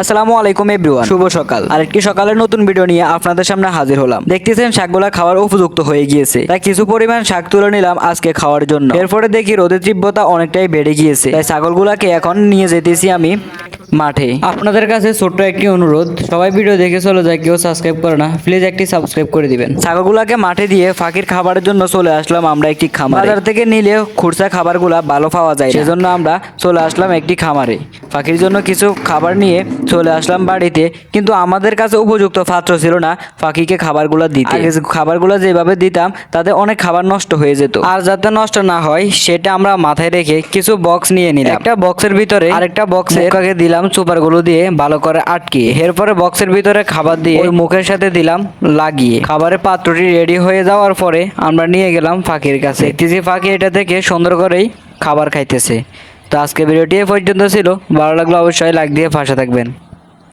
আসসালামু আলাইকুম এভরিওয়ান, শুভ সকাল। আরেকটি সকালের নতুন ভিডিও নিয়ে আপনাদের সামনে হাজির হলাম। দেখতেছেন শাকগুলা খাওয়ার উপযুক্ত হয়ে গিয়েছে, তাই কিছু পরিমাণ শাক তুলে নিলাম আজকে খাওয়ার জন্য। এরপরে দেখি রোদের তীব্রতা অনেকটাই বেড়ে গিয়েছে, তাই ছাগলগুলাকে এখন নিয়ে যেতেছি আমি মাঠে। আপনাদের কাছে ছোট্ট একটি অনুরোধ, সবাই ভিডিও দেখে চলে যায়, কেউ সাবস্ক্রাইব করে না, প্লিজ একটি সাবস্ক্রাইব করে দিবেন। ছাগলগুলাকে মাঠে দিয়ে ফাঁকির খাবারের জন্য চলে আসলাম আমরা একটি খামারে। বাজার থেকে নিলে খুরসা খাবারগুলা ভালো পাওয়া যায়, সেজন্য আমরা চলে আসলাম একটি খামারে। ফাঁকির জন্য কিছু খাবার নিয়ে চলে আসলাম বাড়িতে, কিন্তু আমাদের কাছে উপযুক্ত পাত্র ছিল না ফাঁকিকে খাবারগুলো দিতে। আগে খাবারগুলো যেভাবে দিতাম তাতে অনেক খাবার নষ্ট হয়ে যেত, আর যাতে নষ্ট না হয় সেটা আমরা মাথায় রেখে কিছু বক্স নিয়ে নিলাম। একটা বক্সের ভিতরে আরেকটা বক্সে দিলাম সুপারগুলো দিয়ে ভালো করে আটকিয়ে। এরপরে বক্সের ভিতরে খাবার দিয়ে ওই মুখের সাথে দিলাম লাগিয়ে। খাবারের পাত্রটি রেডি হয়ে যাওয়ার পরে আমরা নিয়ে গেলাম ফাঁকির কাছে। দেখতেছি ফাঁকি এটা থেকে সুন্দর করেই খাবার খাইতেছে। তো আজকে ভিডিওটি এ পর্যন্ত ছিল, ভালো লাগলে অবশ্যই লাইক দিয়ে পাশে থাকবেন।